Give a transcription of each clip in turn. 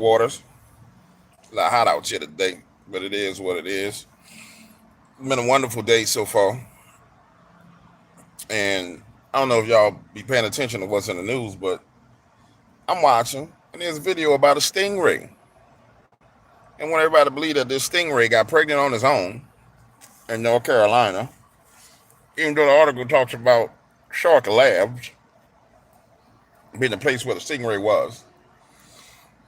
waters. It's a lot hot out here today, but it is what it is. It's been a wonderful day so far. And I don't know if y'all be paying attention to what's in the news, but I'm watching, and there's a video about a stingray. And want everybody to believe that this stingray got pregnant on his own in North Carolina, even though the article talks about Shark Labs being the place where the stingray was.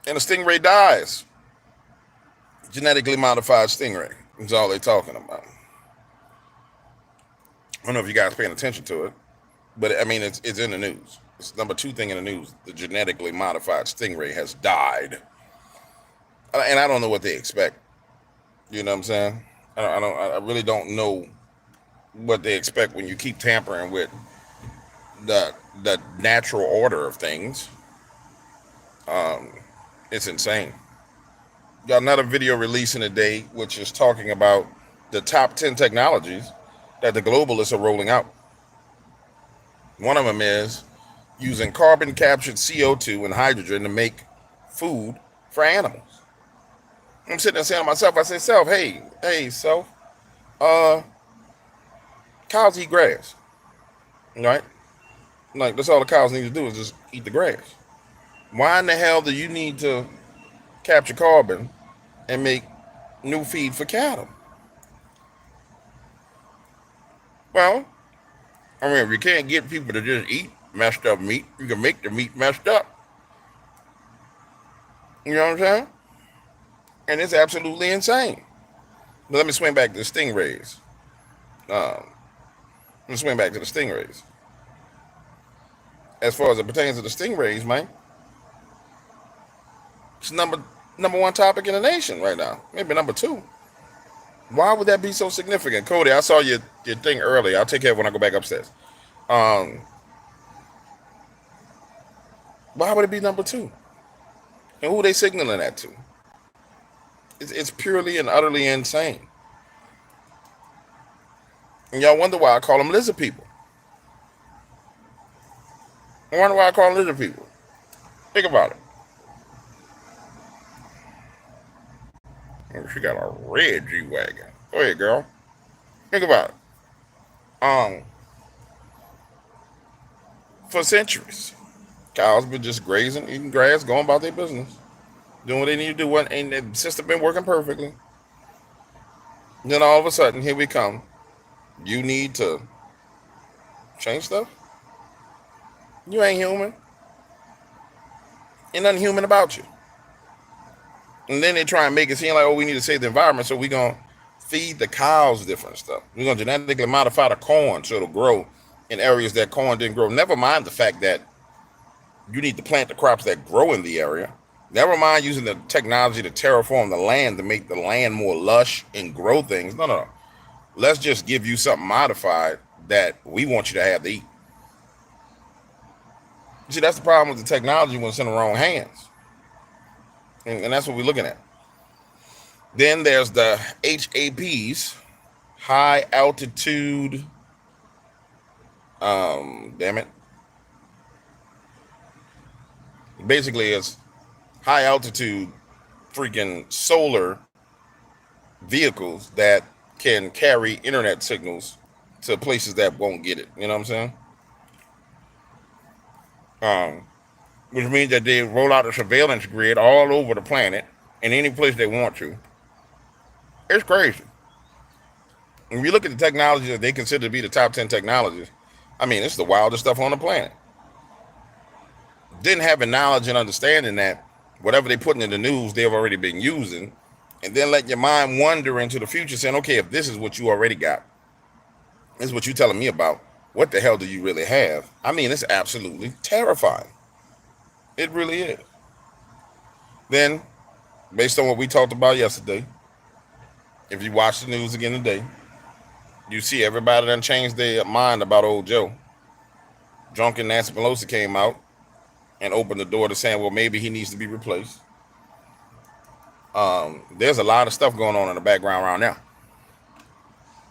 And the stingray dies. Genetically modified stingray is all they're talking about. I don't know if you guys paying attention to it, but I mean, it's in the news. It's the number 2 thing in the news. The genetically modified stingray has died. And I don't know what they expect. You know what I'm saying? I really don't know what they expect when you keep tampering with the natural order of things. It's insane. Got another video releasing today, which is talking about the top 10 technologies that the globalists are rolling out. One of them is using carbon captured CO2 and hydrogen to make food for animals. I'm sitting there saying to myself, I say, self, hey, self, cows eat grass, right? Like, that's all the cows need to do is just eat the grass. Why in the hell do you need to capture carbon and make new feed for cattle? Well, I mean, if you can't get people to just eat messed up meat, you can make the meat messed up. You know what I'm saying? And it's absolutely insane. But let me swing back to the stingrays. As far as it pertains to the stingrays, man, it's number 1 topic in the nation right now. Maybe number 2. Why would that be so significant? Cody, I saw your thing earlier. I'll take care of it when I go back upstairs. Why would it be number 2? And who are they signaling that to? It's purely and utterly insane. And y'all wonder why I call them lizard people. I wonder why I call them lizard people. Think about it. She got a red G-Wagon. Go ahead, girl. Think about it. For centuries, cows been just grazing, eating grass, going about their business, doing what they need to do, and the system been working perfectly. Then all of a sudden, here we come. You need to change stuff? You ain't human. Ain't nothing human about you. And then they try and make it seem like, oh, we need to save the environment, so we're going to feed the cows different stuff. We're going to genetically modify the corn so it'll grow in areas that corn didn't grow. Never mind the fact that you need to plant the crops that grow in the area. Never mind using the technology to terraform the land to make the land more lush and grow things. No. Let's just give you something modified that we want you to have to eat. See, that's the problem with the technology when it's in the wrong hands. And that's what we're looking at. Then there's the HAPs, high altitude, basically it's high altitude freaking solar vehicles that can carry internet signals to places that won't get it. You know what I'm saying? Which means that they roll out a surveillance grid all over the planet in any place they want to. It's crazy. When you look at the technologies that they consider to be the top 10 technologies, I mean, it's the wildest stuff on the planet. Didn't have a knowledge and understanding that whatever they put in the news, they've already been using, and then let your mind wander into the future saying, okay, if this is what you already got, this is what you're telling me about, what the hell do you really have? I mean, it's absolutely terrifying. It really is. Then, based on what we talked about yesterday, if you watch the news again today, you see everybody done changed their mind about old Joe. Drunken Nancy Pelosi came out and opened the door to saying, well, maybe he needs to be replaced. There's a lot of stuff going on in the background right now.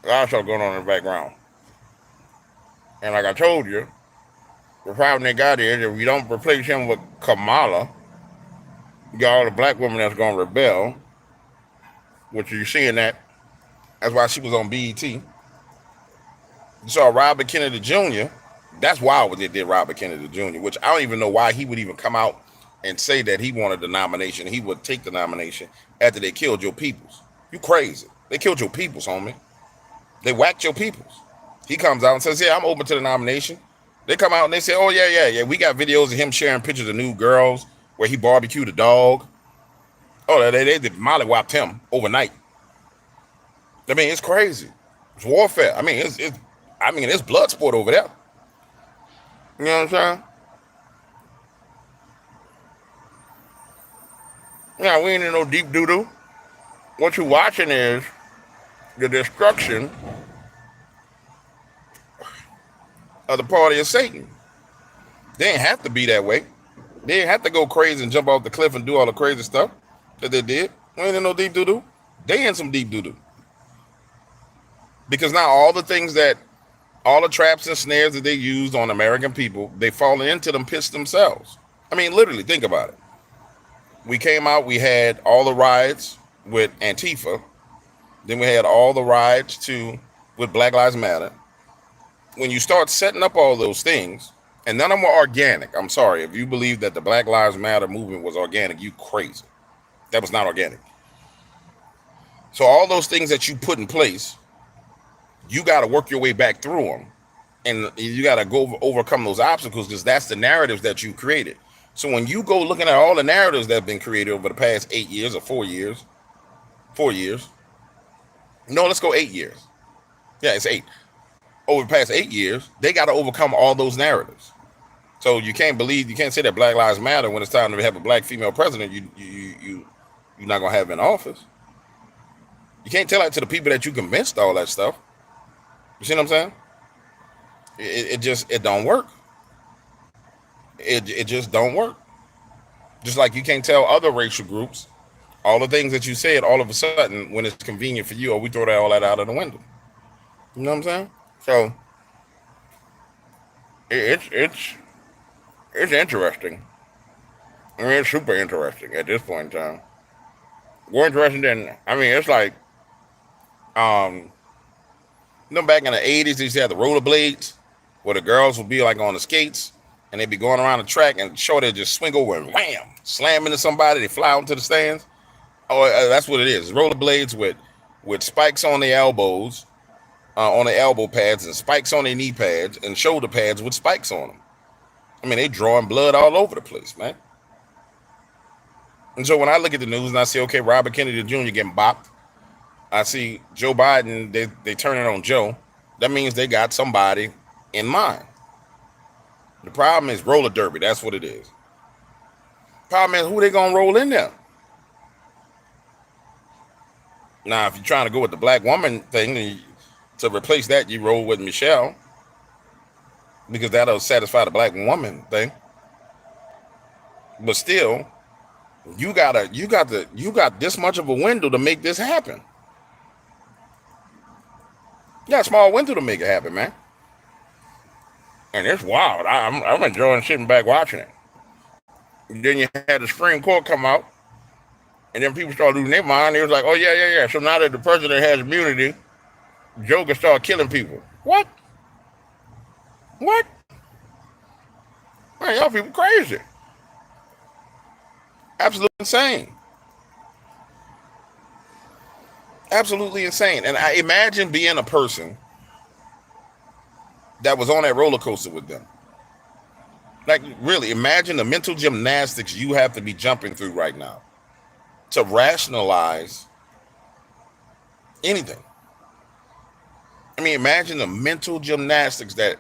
A lot of stuff going on in the background. And like I told you, the problem they got is if you don't replace him with Kamala, You got all the black women that's gonna rebel, which you're seeing that. That's why she was on BET. You saw Robert Kennedy Jr. That's wild what they did Robert Kennedy Jr., which I don't even know why he would even come out and say that he wanted the nomination. He would take the nomination after they killed your peoples. You crazy. They killed your peoples, homie. They whacked your peoples. He comes out and says, yeah, I'm open to the nomination. They come out and they say, oh, yeah. We got videos of him sharing pictures of new girls where he barbecued a dog. Oh, they did mollywopped him overnight. I mean, it's crazy. It's warfare. I mean, it's blood sport over there. You know what I'm saying? Yeah, we ain't in no deep doo-doo. What you're watching is the destruction of the party of Satan. They ain't have to be that way. They ain't have to go crazy and jump off the cliff and do all the crazy stuff that they did. We ain't in no deep doo-doo. They in some deep doo-doo. Because now all the traps and snares that they used on American people, they fallen into them pits themselves. I mean, literally, think about it. We came out, we had all the riots with Antifa. Then we had all the riots with Black Lives Matter. When you start setting up all those things, and none of them were organic. I'm sorry, if you believe that the Black Lives Matter movement was organic, you crazy. That was not organic. So all those things that you put in place, you got to work your way back through them. And you got to go overcome those obstacles because that's the narratives that you created. So when you go looking at all the narratives that have been created over the past 8 years or 4 years, no, let's go 8 years. Yeah, it's 8. Over the past 8 years, they got to overcome all those narratives. So you can't say that Black Lives Matter when it's time to have a black female president. You're not gonna have in office. You can't tell that to the people that you convinced all that stuff. You see what I'm saying? It don't work. It just don't work. Just like you can't tell other racial groups all the things that you said all of a sudden when it's convenient for you, or we throw all that out of the window. You know what I'm saying? So it's interesting. I mean, it's super interesting at this point in time. More interesting than, I mean, it's like, back in the 80s, they used to have the rollerblades where the girls would be like on the skates and they'd be going around the track and shorty just swing over and wham, slam into somebody, they fly out into the stands. Oh, that's what it is. Rollerblades with spikes on their elbows, on their elbow pads, and spikes on their knee pads, and shoulder pads with spikes on them. I mean, they drawing blood all over the place, man. And so when I look at the news and I see, okay, Robert Kennedy Jr. getting bopped, I see Joe Biden, they turn it on Joe. That means they got somebody in mind. The problem is roller derby. That's what it is. Problem is, who they gonna roll in there? Now, if you're trying to go with the black woman thing, to replace that, you roll with Michelle, because that'll satisfy the black woman thing. But still, you got this much of a window to make this happen. You got a small window to make it happen, man. And it's wild. I'm enjoying sitting back watching it. And then you had the Supreme Court come out, and then people started losing their mind. They was like, oh, yeah. So now that the president has immunity, Joe can start killing people. What? Man, y'all people crazy. Absolutely insane. Absolutely insane. And I imagine being a person that was on that roller coaster with them. Like, really, imagine the mental gymnastics you have to be jumping through right now to rationalize anything. I mean, imagine the mental gymnastics that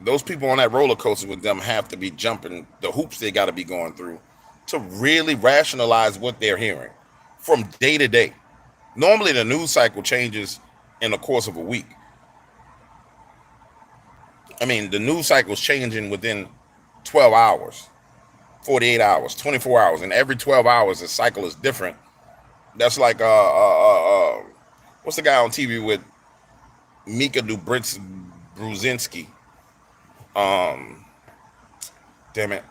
those people on that roller coaster with them have to be jumping, the hoops they got to be going through to really rationalize what they're hearing from day to day. Normally, the news cycle changes in the course of a week. I mean, the news cycle is changing within 12 hours, 48 hours, 24 hours, and every 12 hours, the cycle is different. That's like, what's the guy on TV with Mika Brzezinski? Damn it.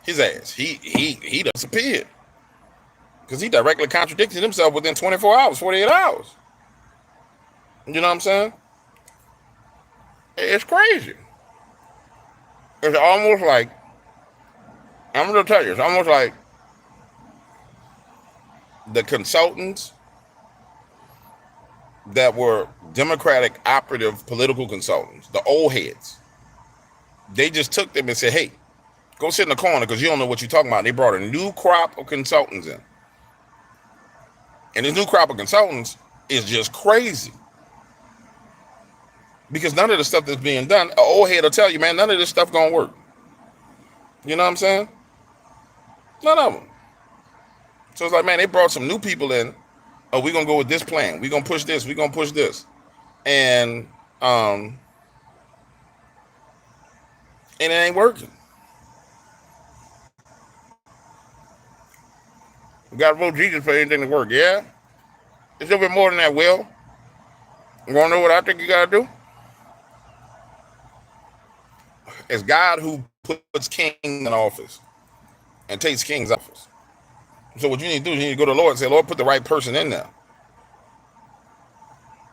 his ass. He disappeared because he directly contradicted himself within 24 hours, 48 hours. You know what I'm saying? It's crazy. It's almost like, I'm going to tell you, it's almost like the consultants that were Democratic operative political consultants, the old heads, they just took them and said, hey, go sit in the corner because you don't know what you're talking about. They brought a new crop of consultants in. And this new crop of consultants is just crazy. Because none of the stuff that's being done, an old head will tell you, man, none of this stuff gonna work. You know what I'm saying? None of them. So it's like, man, they brought some new people in. Oh, we're gonna go with this plan. We're gonna push this. We're gonna push this. And it ain't working. We gotta vote Jesus for anything to work. Yeah? It's a little bit more than that, Will. You wanna know what I think you gotta do? It's God who puts kings in office and takes kings office. So what you need to do is you need to go to the Lord and say, Lord, put the right person in there.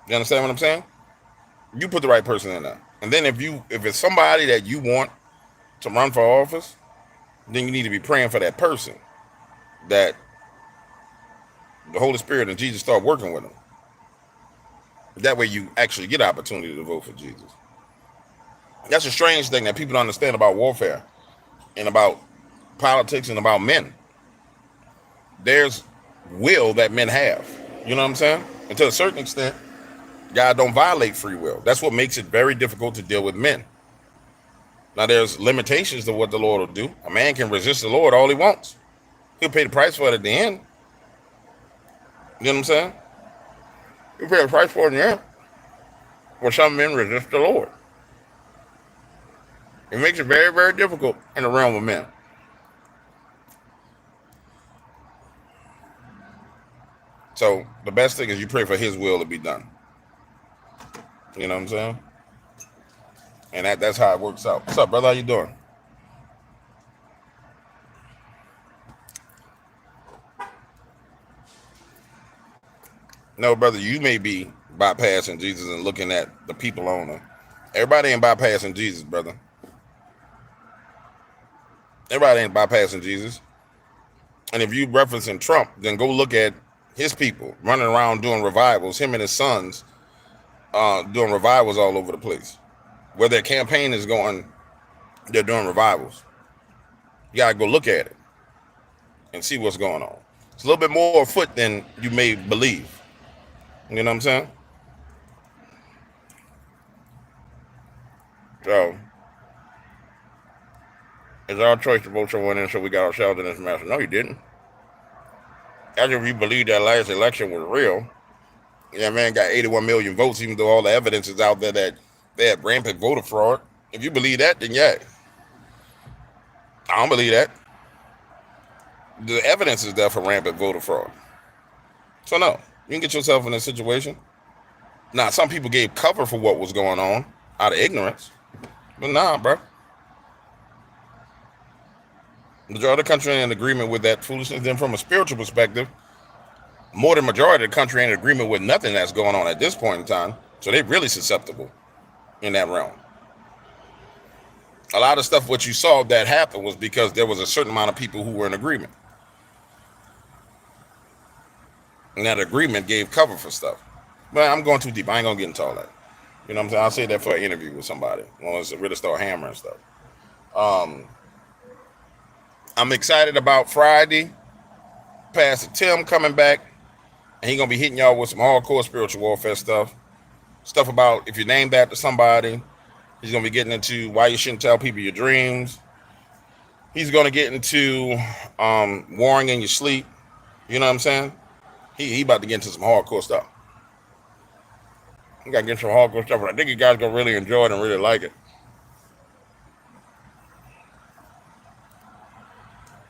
You understand what I'm saying? You put the right person in there. And then if it's somebody that you want to run for office, then you need to be praying for that person, that the Holy Spirit and Jesus start working with them. That way you actually get opportunity to vote for Jesus. That's a strange thing that people don't understand about warfare and about politics and about men. There's will that men have. You know what I'm saying? And to a certain extent, God don't violate free will. That's what makes it very difficult to deal with men. Now, there's limitations to what the Lord will do. A man can resist the Lord all he wants. He'll pay the price for it at the end. You know what I'm saying? He'll pay the price for it in the end. Where some men resist the Lord. It makes it very, very difficult in the realm of men. So the best thing is you pray for his will to be done. You know what I'm saying? And that's how it works out. What's up, brother? How you doing? No, brother, you may be bypassing Jesus and looking at the people on him. Everybody ain't bypassing Jesus, brother. Everybody ain't bypassing Jesus. And if you referencing Trump, then go look at his people running around doing revivals, him and his sons doing revivals all over the place. Where their campaign is going, they're doing revivals. You gotta go look at it and see what's going on. It's a little bit more afoot than you may believe. You know what I'm saying? So it's our choice to vote someone in so we got ourselves in this mess. No, you didn't. As if you believe that last election was real, yeah, man got 81 million votes, even though all the evidence is out there that they had rampant voter fraud. If you believe that, then yeah. I don't believe that. The evidence is there for rampant voter fraud. So no, you can get yourself in a situation. Now, some people gave cover for what was going on out of ignorance. But nah, bro. Majority of the country ain't in agreement with that foolishness. Then from a spiritual perspective, more than majority of the country ain't in agreement with nothing that's going on at this point in time. So they're really susceptible in that realm. A lot of stuff what you saw that happened was because there was a certain amount of people who were in agreement. And that agreement gave cover for stuff. But I'm going too deep. I ain't going to get into all that. You know what I'm saying? I'll say that for an interview with somebody. Once I really start hammering stuff. I'm excited about Friday. Pastor Tim coming back. And he's going to be hitting y'all with some hardcore spiritual warfare stuff. Stuff about if you're named after somebody. He's going to be getting into why you shouldn't tell people your dreams. He's going to get into warring in your sleep. You know what I'm saying? He about to get into some hardcore stuff. You got to get some hardcore stuff. But I think you guys going to really enjoy it and really like it.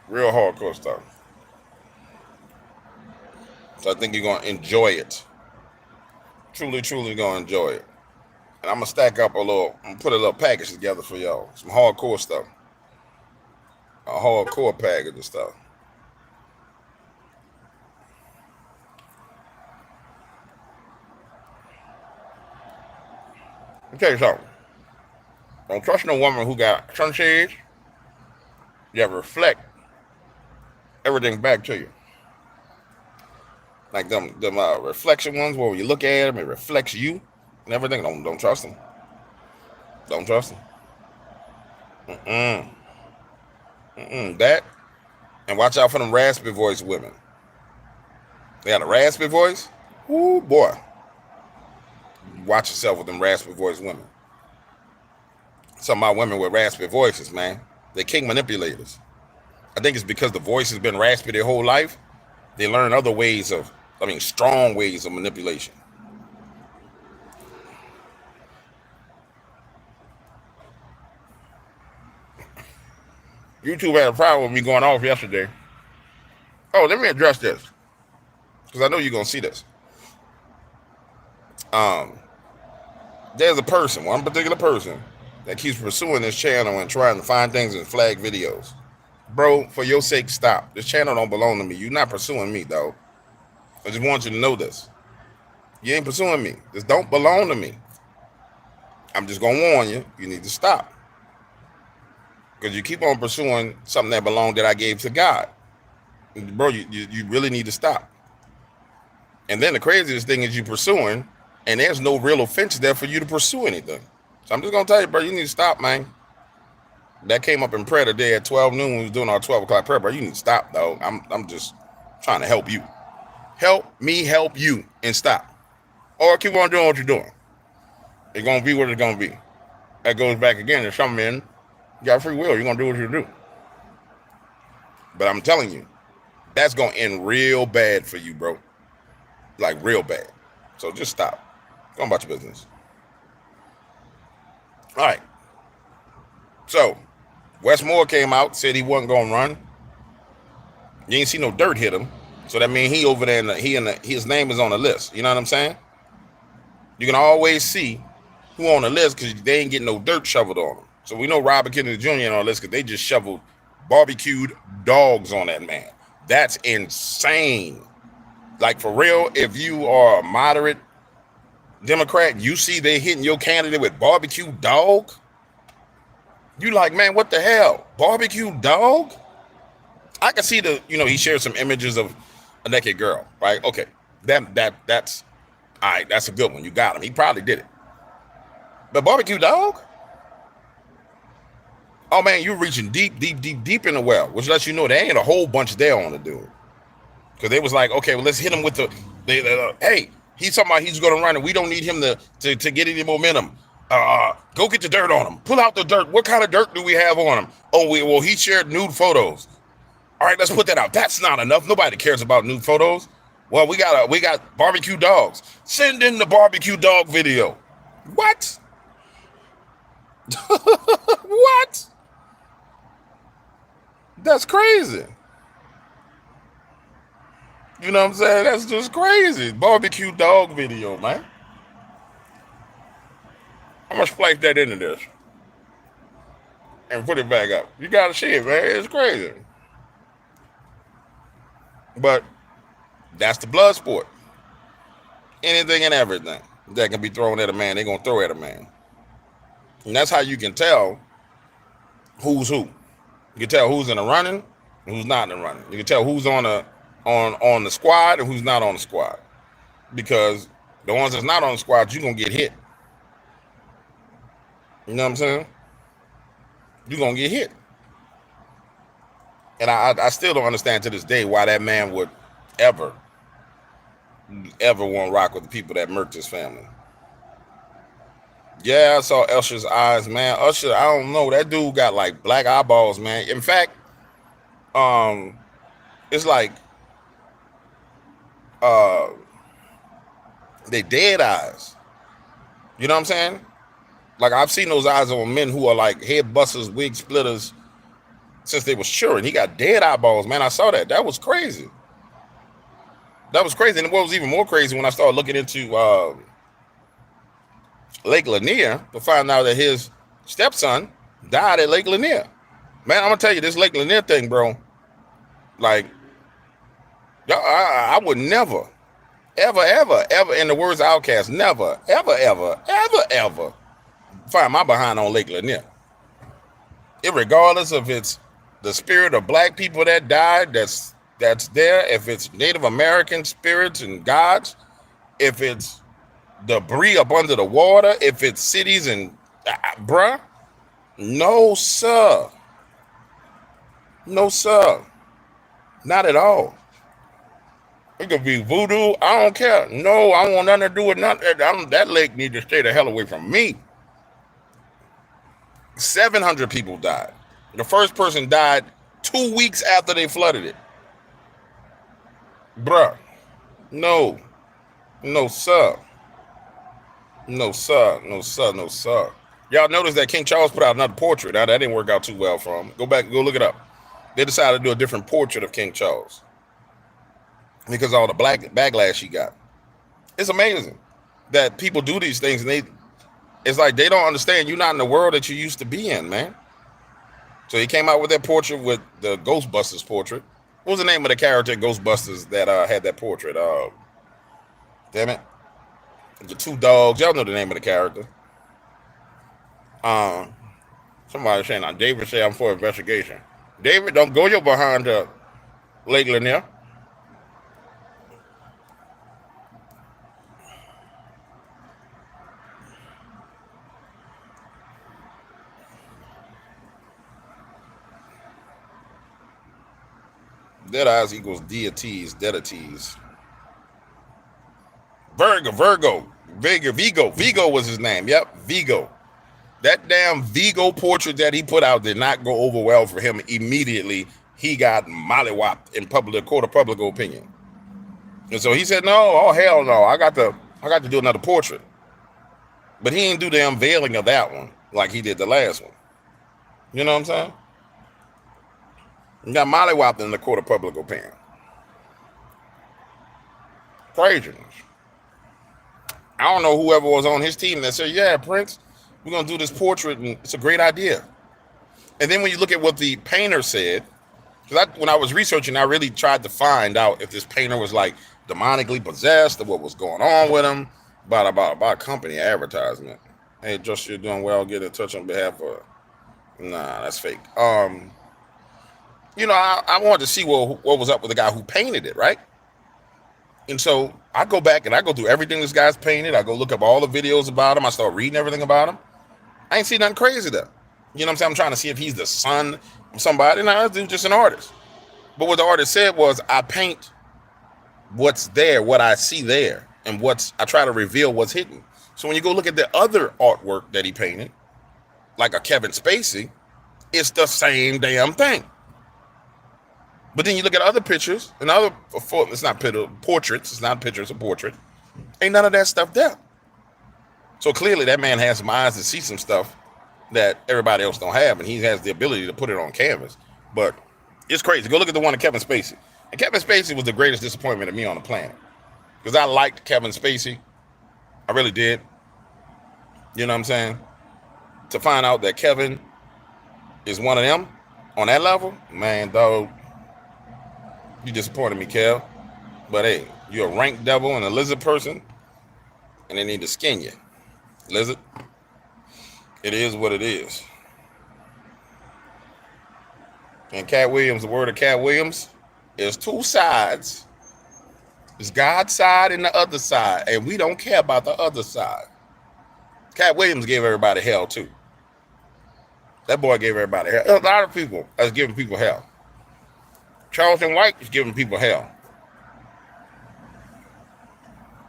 Real hardcore stuff. So I think you're going to enjoy it. Truly, truly going to enjoy it. And I'm going to stack up I'm going to put a little package together for y'all. Some hardcore stuff. a hardcore package of stuff. Let me tell you something. Don't trust no woman who got sunshades that reflect everything back to you. Like them reflection ones where you look at them, it reflects you and everything. Don't trust them. Don't trust them. That, and watch out for them raspy voice women. They got a raspy voice. Ooh boy. Watch yourself with them raspy voice women. Some of my women with raspy voices, man, they're king manipulators. I think it's because the voice has been raspy their whole life. They learn other ways of, strong ways of manipulation. YouTube had a problem with me going off yesterday. Oh, let me address this, because I know you're going to see this. There's a person, one particular person, that keeps pursuing this channel and trying to find things in flag videos. Bro, for your sake, stop. This channel don't belong to me. You're not pursuing me, dog. I just want you to know this. You ain't pursuing me. This don't belong to me. I'm just going to warn you. You need to stop. Because you keep on pursuing something that belonged that I gave to God. Bro, you really need to stop. And then the craziest thing is you pursuing, and there's no real offense there for you to pursue anything. So I'm just going to tell you, bro, you need to stop, man. That came up in prayer today at 12 noon when we was doing our 12 o'clock prayer, bro. You need to stop, dog. I'm just trying to help you. Help me help you and stop. Or keep on doing what you're doing. It's going to be what it's going to be. That goes back again to some men. You got free will. You're going to do what you do. But I'm telling you, that's going to end real bad for you, bro. Like real bad. So just stop. Go on about your business. All right. So, Westmore came out, said he wasn't going to run. You ain't see no dirt hit him. So that means he over there, his name is on the list. You know what I'm saying? You can always see who on the list because they ain't getting no dirt shoveled on them. So we know Robert Kennedy Jr. on the list because they just shoveled barbecued dogs on that man. That's insane. Like, for real, if you are a moderate Democrat, you see they hitting your candidate with barbecued dog? You like, man, what the hell? Barbecue dog? I can see he shared some images of a naked girl, right? Okay, that's all right. That's a good one. You got him. He probably did it. But barbecue dog? Oh man, you're reaching deep in the well, which lets you know there ain't a whole bunch there on the dude. Because they was like, okay, well, let's hit him with hey, he's talking about he's going to run, and we don't need him to get any momentum. Go get the dirt on him. Pull out the dirt. What kind of dirt do we have on him? Oh, he shared nude photos. All right, let's put that out. That's not enough. Nobody cares about nude photos. Well, we got barbecue dogs. Send in the barbecue dog video. What? What? That's crazy. You know what I'm saying? That's just crazy. Barbecue dog video, man. I'm gonna splice that into this and put it back up. You gotta see it, man. It's crazy. But that's the blood sport. Anything and everything that can be thrown at a man, they're gonna throw at a man. And that's how you can tell who's who. You can tell who's in the running and who's not in the running. You can tell who's on the squad and who's not on the squad. Because the ones that's not on the squad, you're gonna get hit. You know what I'm saying? You're gonna get hit. And I still don't understand to this day why that man would ever want to rock with the people that murked his family. Yeah, I saw Usher's eyes, man. Usher, I don't know. That dude got like black eyeballs, man. In fact, it's like they dead eyes. You know what I'm saying? Like, I've seen those eyes on men who are like head busters, wig splitters since they was sure. And he got dead eyeballs, man. I saw that. That was crazy. That was crazy. And what was even more crazy when I started looking into Lake Lanier to find out that his stepson died at Lake Lanier. Man, I'm gonna tell you this Lake Lanier thing, bro. Like, I would never, ever, ever, ever, in the words of Outkast, never, ever, ever, ever, ever find my behind on Lake Lanier. Irregardless if it's the spirit of black people that died, that's there, if it's Native American spirits and gods, if it's debris up under the water, if it's cities and bruh, no sir, no sir, not at all. It could be voodoo, I don't care. No, I don't want nothing to do with nothing. That lake needs to stay the hell away from me. 700 people died. The first person died 2 weeks after they flooded it. Bruh, no, no sir, no sir, no sir, no sir. Y'all notice that King Charles put out another portrait. Now that didn't work out too well for him. Go back, go look it up. They decided to do a different portrait of King Charles because of all the backlash he got. It's amazing that people do these things and it's like they don't understand you're not in the world that you used to be in, man. So he came out with that portrait with the Ghostbusters portrait. What was the name of the character in Ghostbusters that had that portrait? Damn it. The two dogs. Y'all know the name of the character. Somebody saying, David said I'm for investigation. David, don't go your behind Lake Lanier. Dead eyes equals deities, deities. Vigo was his name. Yep, Vigo. That damn Vigo portrait that he put out did not go over well for him. Immediately, he got mollywopped in public, court of public opinion. And so he said, no, oh hell no, I got to do another portrait. But he didn't do the unveiling of that one like he did the last one. You know what I'm saying? He got mollywopped in the court of public opinion. Craziness. I don't know whoever was on his team that said, yeah, Prince, we're going to do this portrait, and it's a great idea. And then when you look at what the painter said, because when I was researching, I really tried to find out if this painter was like demonically possessed or what was going on with him. About company advertisement. Hey, just you're doing well. Get in touch on behalf of. Nah, that's fake. You know, I wanted to see what was up with the guy who painted it, right? And so I go back and I go through everything this guy's painted. I go look up all the videos about him. I start reading everything about him. I ain't seen nothing crazy there. You know what I'm saying? I'm trying to see if he's the son of somebody. No, this dude's just an artist. But what the artist said was, I paint what's there, what I see there, and I try to reveal what's hidden. So when you go look at the other artwork that he painted, like a Kevin Spacey, it's the same damn thing. But then you look at other pictures, and it's not portraits, it's not pictures, it's a portrait. Ain't none of that stuff there. So clearly that man has some eyes to see some stuff that everybody else don't have, and he has the ability to put it on canvas. But it's crazy. Go look at the one of Kevin Spacey. And Kevin Spacey was the greatest disappointment of me on the planet. Because I liked Kevin Spacey. I really did. You know what I'm saying? To find out that Kevin is one of them on that level, man, dog, you disappointed me, Kev. But hey, you're a rank devil and a lizard person, and they need to skin you. Lizard. It is what it is. And Cat Williams, the word of Cat Williams, is two sides. It's God's side and the other side, and we don't care about the other side. Cat Williams gave everybody hell too. That boy gave everybody hell. A lot of people are giving people hell. Charleston White is giving people hell.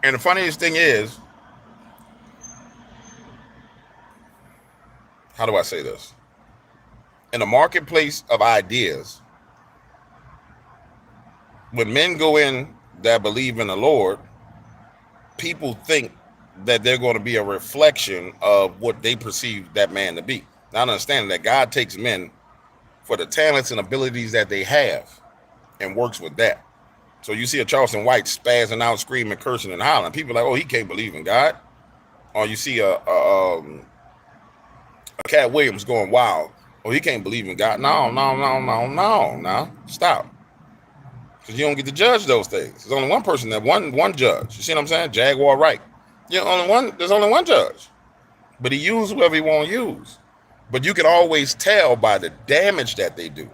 And the funniest thing is, how do I say this? In the marketplace of ideas, when men go in that believe in the Lord, people think that they're going to be a reflection of what they perceive that man to be. Not understanding that God takes men for the talents and abilities that they have and works with that. So you see a Charleston White spazzing out, screaming, cursing, and hollering. People are like, oh, he can't believe in God. Or you see a Cat Williams going wild. Oh, he can't believe in God. No, no, no, no, no. Now stop. Because you don't get to judge those things. There's only one person, that one judge. You see what I'm saying? Jaguar right. There's only one judge. But he uses whoever he won't use. But you can always tell by the damage that they do.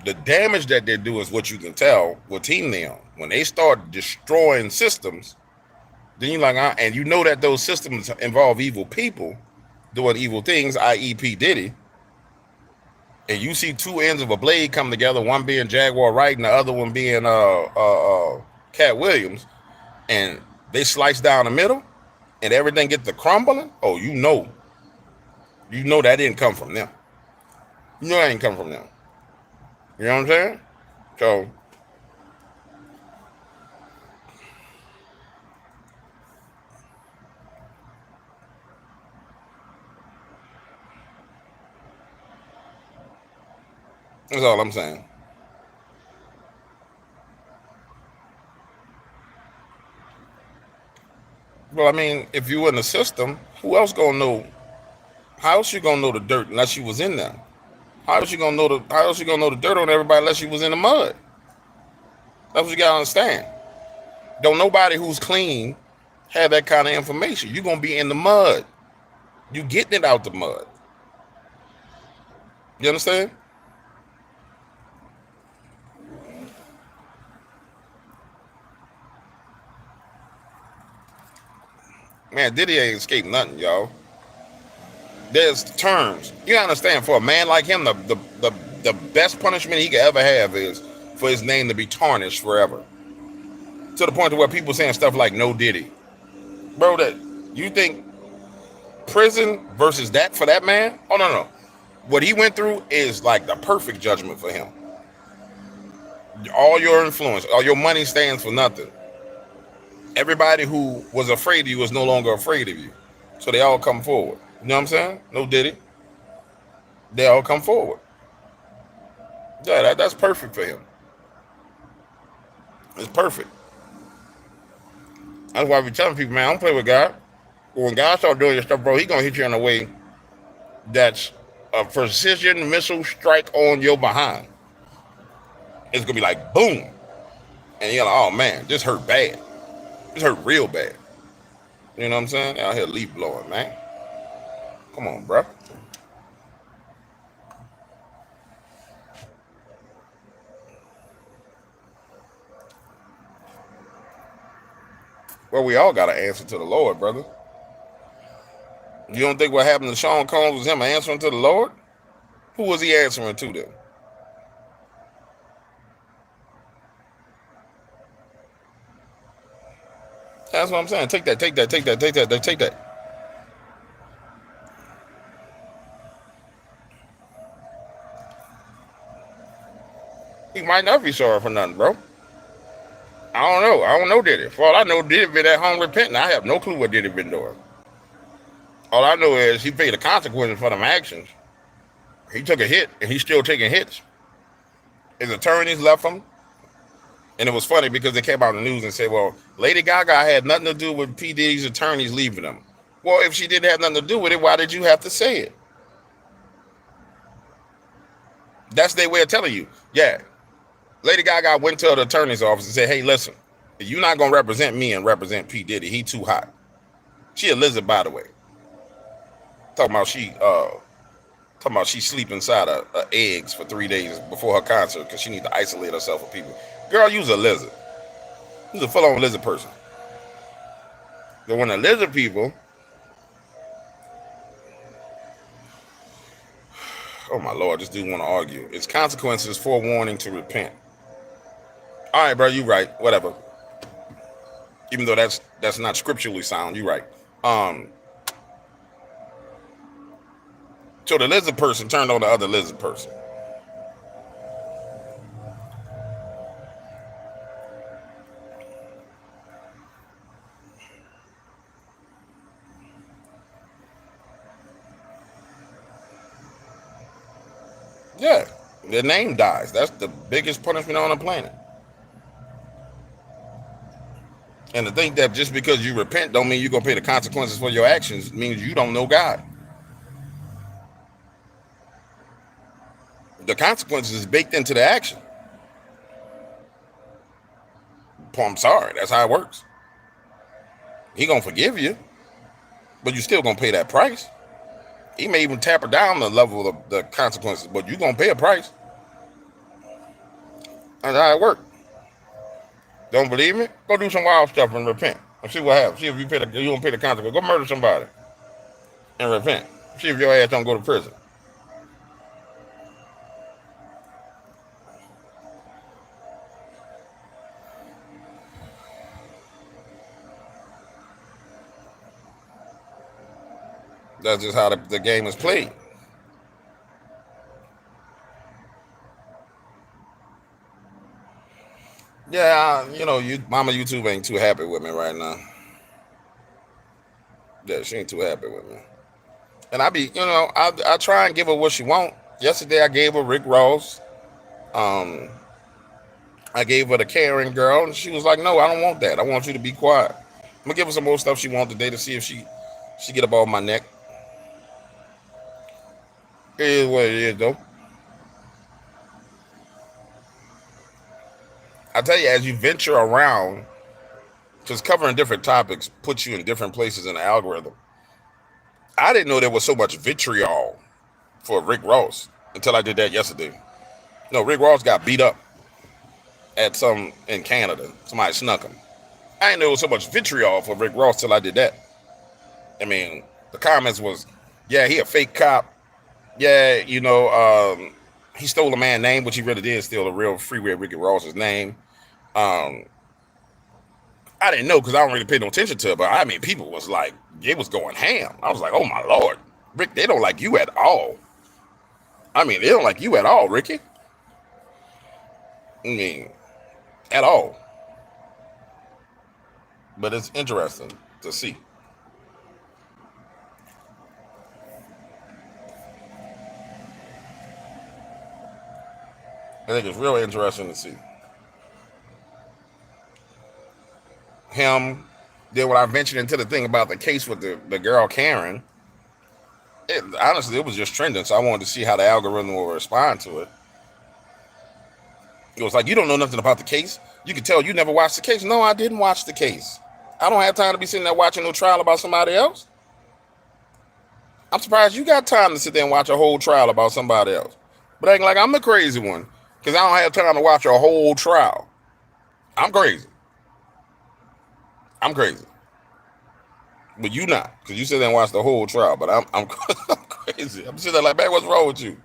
The damage that they do is what you can tell what team they on. When they start destroying systems, then you're like, and you know that those systems involve evil people doing evil things, i.e. P. Diddy, and you see two ends of a blade come together, one being Jaguar Wright and the other one being Cat Williams, and they slice down the middle, and everything gets to crumbling. Oh, you know that didn't come from them. You know that didn't come from them. You know what I'm saying? So that's all I'm saying. Well, I mean, if you in the system, who else gonna know? How else you gonna know the dirt unless you was in there? How else you gonna know the dirt on everybody unless you was in the mud? That's what you gotta understand. Don't nobody who's clean have that kind of information. You're gonna be in the mud. You getting it out the mud. You understand? Man, Diddy ain't escaped nothing, y'all. There's terms. You gotta understand, for a man like him, the best punishment he could ever have is for his name to be tarnished forever. To the point to where people saying stuff like "No Diddy." Bro, that you think prison versus that for that man? Oh no. What he went through is like the perfect judgment for him. All your influence, all your money stands for nothing. Everybody who was afraid of you is no longer afraid of you. So they all come forward. You know what I'm saying? No Diddy. They all come forward. Yeah, that's perfect for him. It's perfect. That's why we telling people, man, don't play with God. But when God starts doing your stuff, bro, he gonna hit you in a way that's a precision missile strike on your behind. It's gonna be like boom, and you're like, oh man, this hurt bad. This hurt real bad. You know what I'm saying? Out here leaf blowing, man. Come on, bro. Well, we all got to answer to the Lord, brother. You don't think what happened to Sean Combs was him answering to the Lord? Who was he answering to then? That's what I'm saying. Take that. He might not be sorry for nothing, bro. I don't know Diddy. For all I know, Diddy been at home repenting. I have no clue what Diddy been doing. All I know is he paid the consequences for them actions. He took a hit, and he's still taking hits. His attorneys left him. And it was funny because they came out in the news and said, well, Lady Gaga had nothing to do with P. Diddy's attorneys leaving him. Well, if she didn't have nothing to do with it, why did you have to say it? That's their way of telling you. Yeah. Lady Gaga went to the attorney's office and said, hey, listen, you're not going to represent me and represent P. Diddy. He too hot. She a lizard, by the way. Talking about she sleep inside of eggs for 3 days before her concert because she need to isolate herself from people. Girl, you's a lizard. You's a full-on lizard person. But when the lizard people, oh my Lord, this dude want to argue. It's consequences, forewarning to repent. All right, bro, you right. Whatever. Even though that's not scripturally sound, you right. So the lizard person turned on the other lizard person. Yeah, their name dies. That's the biggest punishment on the planet. And to think that just because you repent don't mean you're going to pay the consequences for your actions means you don't know God. The consequences is baked into the action. I'm sorry, that's how it works. He gonna forgive you, but you still gonna pay that price. He may even taper down the level of the consequences, but you gonna pay a price. That's how it works. Don't believe me? Go do some wild stuff and repent. And see what happens. See if you don't pay the consequence. Go murder somebody and repent. See if your ass don't go to prison. That's just how the game is played. Yeah, Mama YouTube ain't too happy with me right now. Yeah, she ain't too happy with me. And I try and give her what she want. Yesterday I gave her Rick Ross. I gave her the Karen girl, and she was like, "No, I don't want that. I want you to be quiet." I'm gonna give her some more stuff she wants today to see if she get up on my neck. It is what it is, though. I tell you, as you venture around, just covering different topics puts you in different places in the algorithm. I didn't know there was so much vitriol for Rick Ross until I did that yesterday. No, Rick Ross got beat up at some in Canada. Somebody snuck him. I didn't know there was so much vitriol for Rick Ross till I did that. I mean, the comments was, yeah, he a fake cop. Yeah, he stole a man's name, which he really did steal a real Freeway Ricky Ross's name. I didn't know because I don't really pay no attention to it, but I mean, people was like, it was going ham. I was like, oh my Lord, Rick, they don't like you at all. I mean, they don't like you at all, Ricky. I mean, at all. But it's interesting to see. I think it's really interesting to see. Him, then when I ventured into the thing about the case with the girl Karen, honestly, it was just trending, so I wanted to see how the algorithm will respond to it. It was like, you don't know nothing about the case? You can tell you never watched the case. No, I didn't watch the case. I don't have time to be sitting there watching no trial about somebody else. I'm surprised you got time to sit there and watch a whole trial about somebody else. But acting like I'm the crazy one because I don't have time to watch a whole trial. I'm crazy. I'm crazy. But you not, because you sit there and watch the whole trial. But I'm I'm crazy. I'm sitting there like, man, what's wrong with you?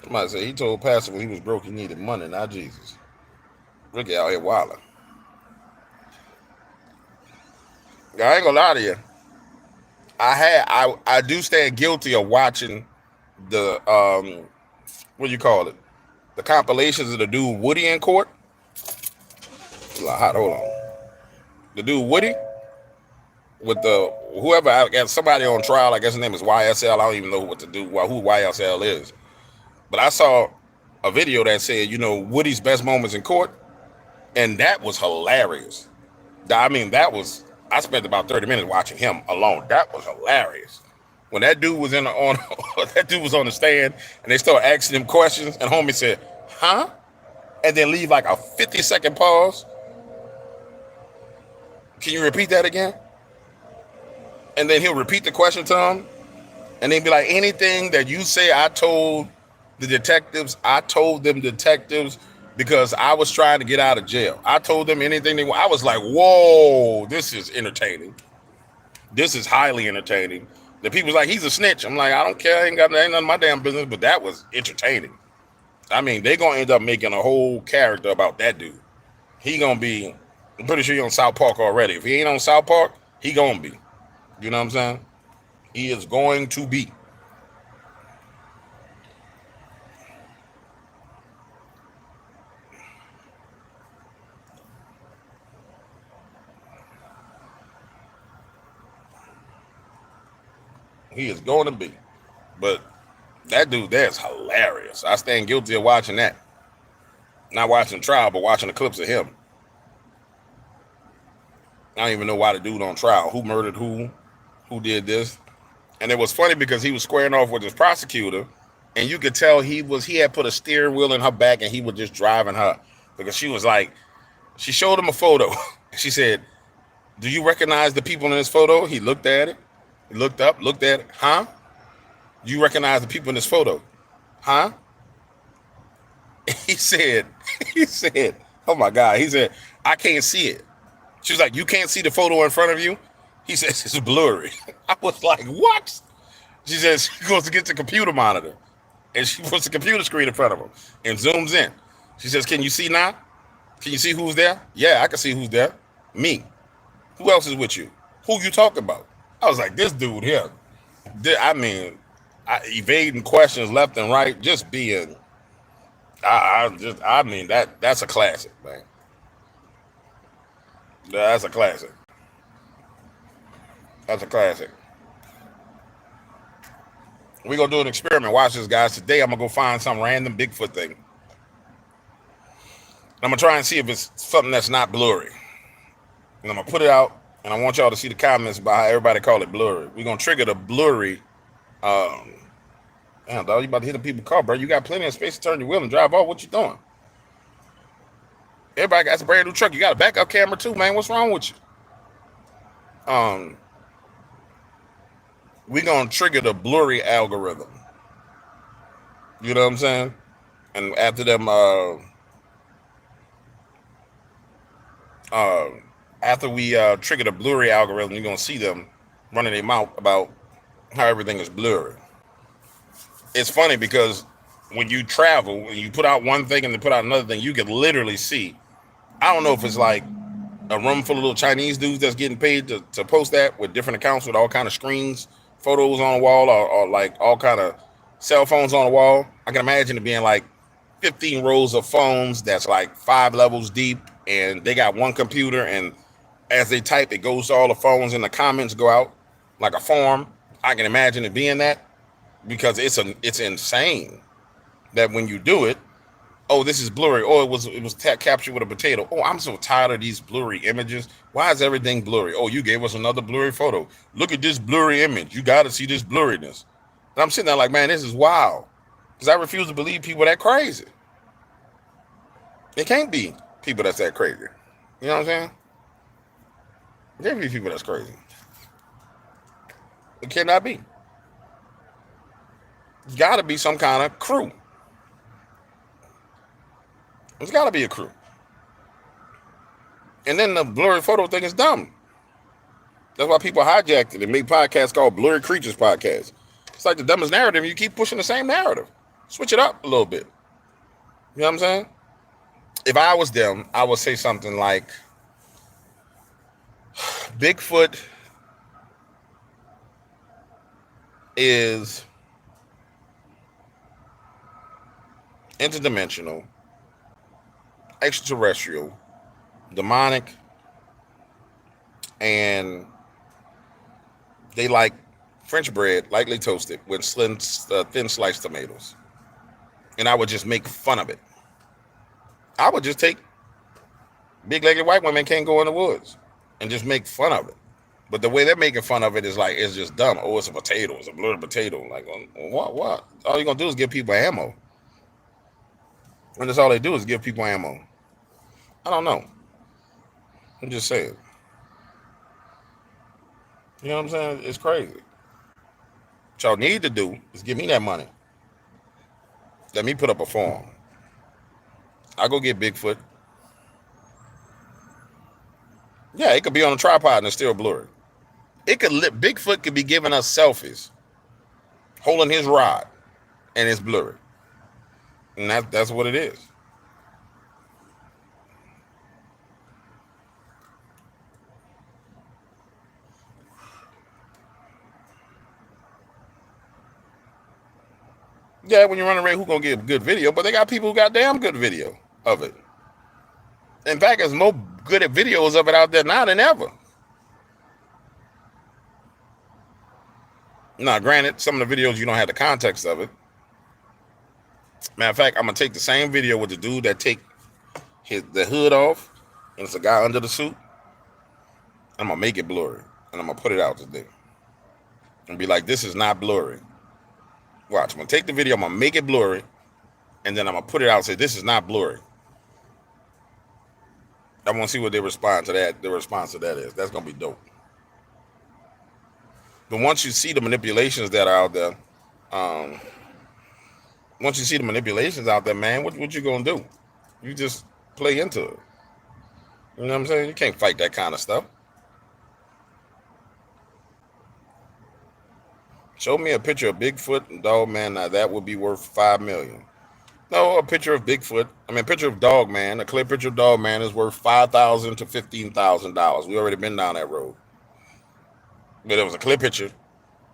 Somebody say he told Pastor when he was broke he needed money, not Jesus. Ricky out here wilding. I ain't gonna lie to you. I do stand guilty of watching the what do you call it? The compilations of the dude Woody in court. It's a lot hot. Hold on. The dude Woody with the whoever I got somebody on trial. I guess his name is YSL. I don't even know what to do. Who YSL is. But I saw a video that said, Woody's best moments in court, and that was hilarious. I mean, I spent about 30 minutes watching him alone. That was hilarious. When that dude was that dude was on the stand, and they started asking him questions, and homie said, "Huh?" and then leave like a 50-second pause. Can you repeat that again? And then he'll repeat the question to him, and then be like, anything that you say, I told them detectives because I was trying to get out of jail. I told them anything they want. I was like, whoa, this is entertaining. This is highly entertaining. The people's like, he's a snitch. I'm like, I don't care. Ain't none of my damn business, but that was entertaining. I mean, they're going to end up making a whole character about that dude. He going to be, I'm pretty sure he's on South Park already. If he ain't on South Park, he going to be. You know what I'm saying? He is going to be. He is going to be. But that dude, that's hilarious. I stand guilty of watching that. Not watching the trial, but watching the clips of him. I don't even know why the dude on trial. Who murdered who did this. And it was funny because he was squaring off with his prosecutor, and you could tell he had put a steering wheel in her back and he was just driving her. Because she was like, she showed him a photo. She said, "Do you recognize the people in this photo?" He looked at it. He looked up, looked at it. Huh? "Do you recognize the people in this photo?" Huh? He said, oh my God. He said, "I can't see it." She was like, "You can't see the photo in front of you?" He says, "It's blurry." I was like, what? She says she goes to get the computer monitor and she puts the computer screen in front of him and zooms in. She says, "Can you see now? Can you see who's there?" "Yeah, I can see who's there. Me." "Who else is with you?" "Who you talking about?" I was like, this dude here, evading questions left and right, just being, that's a classic, man. That's a classic. That's a classic. We're going to do an experiment. Watch this, guys. Today, I'm going to go find some random Bigfoot thing. I'm going to try and see if it's something that's not blurry. And I'm going to put it out, and I want y'all to see the comments about how everybody call it blurry. We're going to trigger the blurry. Damn, dog, you about to hit the people's car, bro. You got plenty of space to turn your wheel and drive off. What you doing? Everybody got a brand new truck. You got a backup camera too, man. What's wrong with you? We're going to trigger the blurry algorithm. You know what I'm saying? And after them, after we trigger the blurry algorithm, you're going to see them running their mouth about how everything is blurry. It's funny because when you travel and you put out one thing and then put out another thing, you can literally see. I don't know if it's like a room full of little Chinese dudes that's getting paid to post that with different accounts with all kind of screens, photos on the wall, or like all kind of cell phones on the wall. I can imagine it being like 15 rows of phones that's like 5 levels deep, and they got one computer, and as they type, it goes to all the phones and the comments go out like a form. I can imagine it being that, because it's insane that when you do it, oh, this is blurry. Oh, it was captured with a potato. Oh, I'm so tired of these blurry images. Why is everything blurry? Oh, you gave us another blurry photo. Look at this blurry image. You got to see this blurriness. And I'm sitting there like, man, this is wild. Because I refuse to believe people that crazy. It can't be people that's that crazy. You know what I'm saying? There can't be people that's crazy. It cannot be. It's got to be some kind of crew. There's got to be a crew. And then the blurry photo thing is dumb. That's why people hijacked it and made podcasts called Blurry Creatures Podcast. It's like the dumbest narrative. You keep pushing the same narrative. Switch it up a little bit. You know what I'm saying? If I was them, I would say something like, Bigfoot is interdimensional, extraterrestrial, demonic, and they like French bread, lightly toasted with thin sliced tomatoes. And I would just make fun of it. I would just take big-legged white women can't go in the woods and just make fun of it. But the way they're making fun of it is like, it's just dumb. Oh, it's a potato. It's a blurred potato. Like, what? All you're going to do is give people ammo. And that's all they do is give people ammo. I don't know. I'm just saying. You know what I'm saying? It's crazy. What y'all need to do is give me that money. Let me put up a form. I'll go get Bigfoot. Yeah, it could be on a tripod and it's still blurry. Bigfoot could be giving us selfies, holding his rod, and it's blurry. And that's what it is. Yeah, when you're running rate, who's gonna get a good video? But they got people who got damn good video of it. In fact, there's more good at videos of it out there now than ever. Now, granted, some of the videos you don't have the context of it. Matter of fact, I'm gonna take the same video with the dude that take the hood off, and it's a guy under the suit. I'm gonna make it blurry, and I'm gonna put it out today, and be like, "This is not blurry." Watch. I'm gonna take the video. I'm gonna make it blurry, and then I'm gonna put it out and say, "This is not blurry." I want to see what they respond to that. The response to that is. That's gonna be dope. But once you see the manipulations that are out there, um, man, what you gonna do? You just play into it. You know what I'm saying? You can't fight that kind of stuff. Show me a picture of Bigfoot and Dog Man. Now that would be worth $5 million. No, a picture of Bigfoot. A picture of Dog Man. A clear picture of Dog Man is worth $5,000 to $15,000. We already been down that road. But it was a clear picture.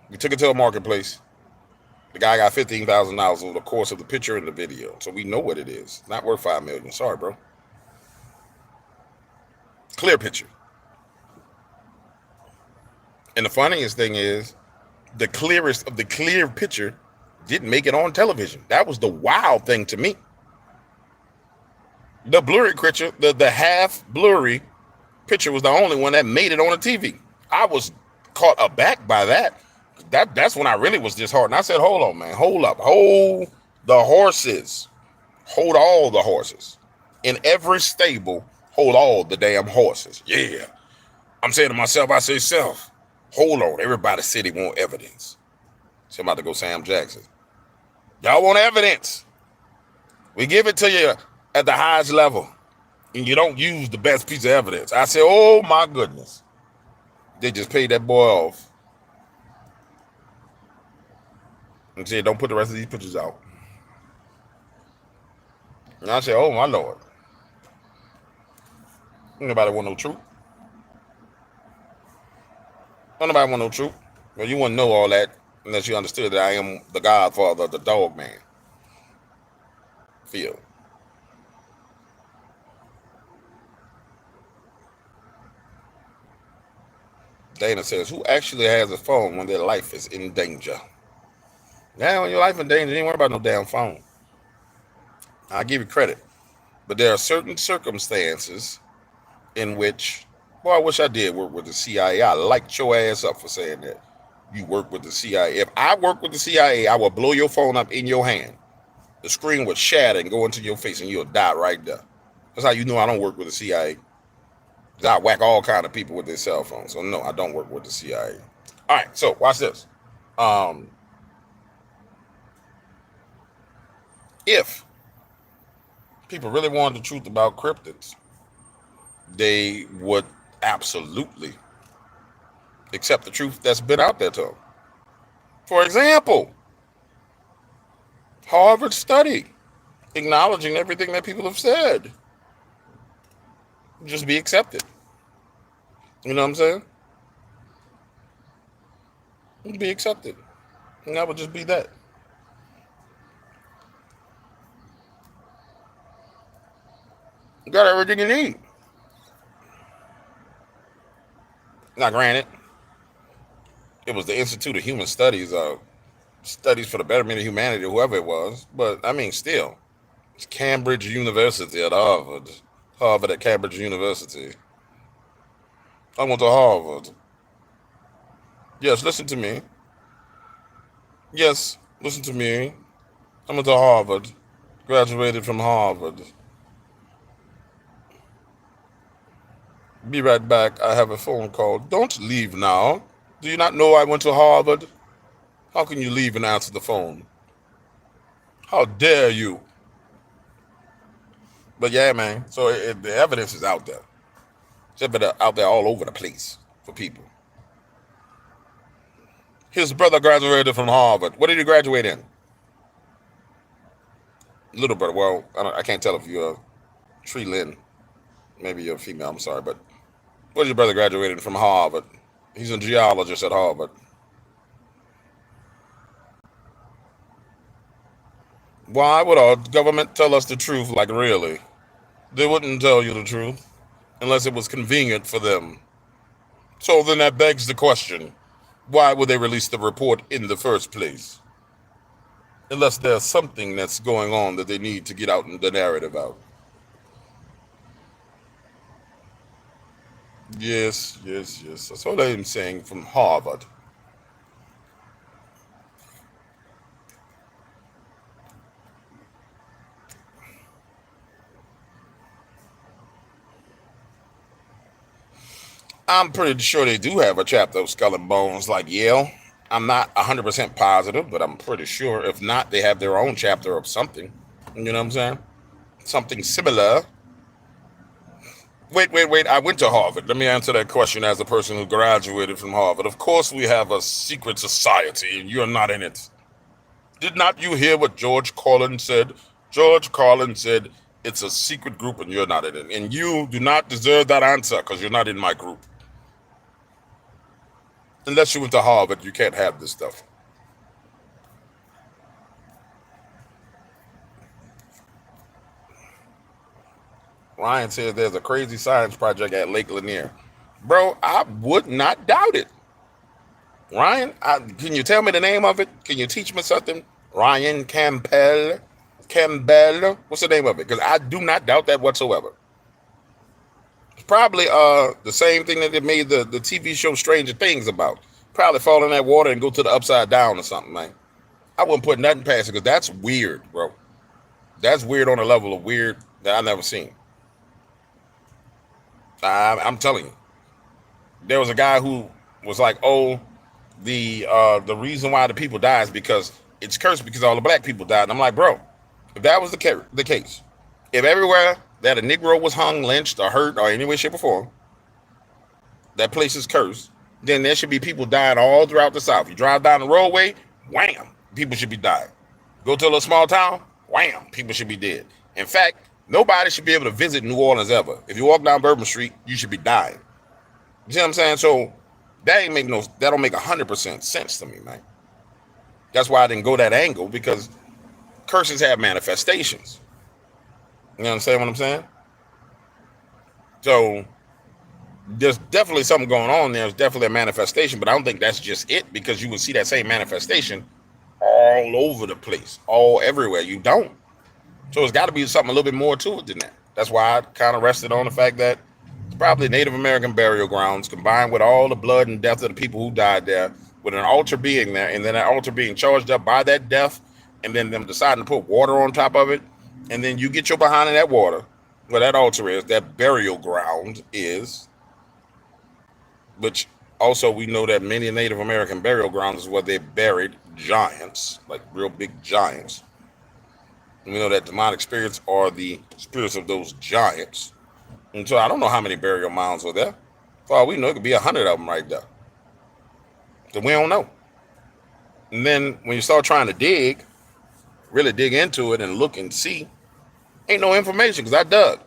We took it to a marketplace. The guy got $15,000 over the course of the picture and the video. So we know what it is. It's not worth $5 million. Sorry, bro. Clear picture. And the funniest thing is, the clearest of the clear picture didn't make it on television. That was the wild thing to me. The blurry picture, the half blurry picture was the only one that made it on the TV. I was caught aback by that. That's when I really was disheartened. I said, hold on, man. Hold up. Hold the horses. Hold all the horses. In every stable, hold all the damn horses. Yeah. I'm saying to myself, I say, self, hold on. Everybody said they want evidence. So I'm about to go Sam Jackson. Y'all want evidence. We give it to you at the highest level. And you don't use the best piece of evidence. I said, oh my goodness. They just paid that boy off. And said, don't put the rest of these pictures out. And I said, oh my Lord. Nobody want no truth. Nobody want no truth. Well, you wouldn't know all that unless you understood that I am the godfather of the Dog Man. Feel. Dana says, who actually has a phone when their life is in danger? Now, when your life in danger, you ain't worry about no damn phone. I'll give you credit. But there are certain circumstances in which, boy, I wish I did work with the CIA. I light your ass up for saying that. You work with the CIA. If I work with the CIA, I will blow your phone up in your hand. The screen would shatter and go into your face and you'll die right there. That's how you know I don't work with the CIA. I whack all kind of people with their cell phones. So no, I don't work with the CIA. All right, so watch this. If people really wanted the truth about cryptids, they would absolutely accept the truth that's been out there to them. For example, Harvard study, acknowledging everything that people have said. Just be accepted. You know what I'm saying? Be accepted. And that would just be that. You got everything you need. Now, granted, it was the Institute of Human Studies, Studies for the Betterment of Humanity, or whoever it was. But, still, it's Cambridge University at Harvard. Harvard at Cambridge University. I went to Harvard. Yes, listen to me. Yes, listen to me. I went to Harvard. Graduated from Harvard. Be right back. I have a phone call. Don't leave now. Do you not know I went to Harvard? How can you leave and answer the phone? How dare you? But yeah, man. So the evidence is out there. It's out there all over the place for people. His brother graduated from Harvard. What did he graduate in? Little brother. Well, I can't tell if you're a Tree Lynn. Maybe you're a female. I'm sorry, but what did your brother graduated from Harvard? He's a geologist at Harvard. Why would our government tell us the truth? Like, really? They wouldn't tell you the truth unless it was convenient for them. So then that begs the question, why would they release the report in the first place? Unless there's something that's going on that they need to get out in the narrative out. Yes, yes, yes. That's what I'm saying from Harvard. I'm pretty sure they do have a chapter of Skull and Bones like Yale. I'm not 100% positive, but I'm pretty sure. If not, they have their own chapter of something. You know what I'm saying? Something similar. Wait, wait, wait. I went to Harvard. Let me answer that question as a person who graduated from Harvard. Of course, we have a secret society, and you're not in it. Did not you hear what George Carlin said? George Carlin said it's a secret group, and you're not in it. And you do not deserve that answer because you're not in my group. Unless you went to Harvard, you can't have this stuff. Ryan says there's a crazy science project at Lake Lanier. Bro, I would not doubt it. Ryan, can you tell me the name of it? Can you teach me something? Ryan Campbell. Campbell. What's the name of it? Because I do not doubt that whatsoever. It's probably the same thing that they made the TV show Stranger Things about. Probably fall in that water and go to the upside down or something, man. I wouldn't put nothing past it because that's weird, bro. That's weird on a level of weird that I never seen. I'm telling you. There was a guy who was like, "Oh, the reason why the people die is because it's cursed because all the black people died." And I'm like, bro, if that was the case, if everywhere that a Negro was hung, lynched, or hurt, or any way, shape, or form, that place is cursed, then there should be people dying all throughout the South. You drive down the roadway, wham, people should be dying. Go to a little small town, wham, people should be dead. In fact, nobody should be able to visit New Orleans ever. If you walk down Bourbon Street, you should be dying. You see what I'm saying? So that don't make 100% sense to me, man. That's why I didn't go that angle because curses have manifestations. You understand what I'm saying? So there's definitely something going on there. There's definitely a manifestation, but I don't think that's just it because you would see that same manifestation all over the place, all everywhere. You don't. So it's got to be something a little bit more to it than that. That's why I kind of rested on the fact that it's probably Native American burial grounds combined with all the blood and death of the people who died there, with an altar being there, and then that altar being charged up by that death, and then them deciding to put water on top of it, and then you get your behind in that water, where that altar is, that burial ground is, which also we know that many Native American burial grounds is where they buried giants, like real big giants. And we know that demonic spirits are the spirits of those giants. And so I don't know how many burial mounds are there. For all we know, it could be 100 of them right there. So we don't know. And then when you start trying to dig, really dig into it and look and see, ain't no information because I dug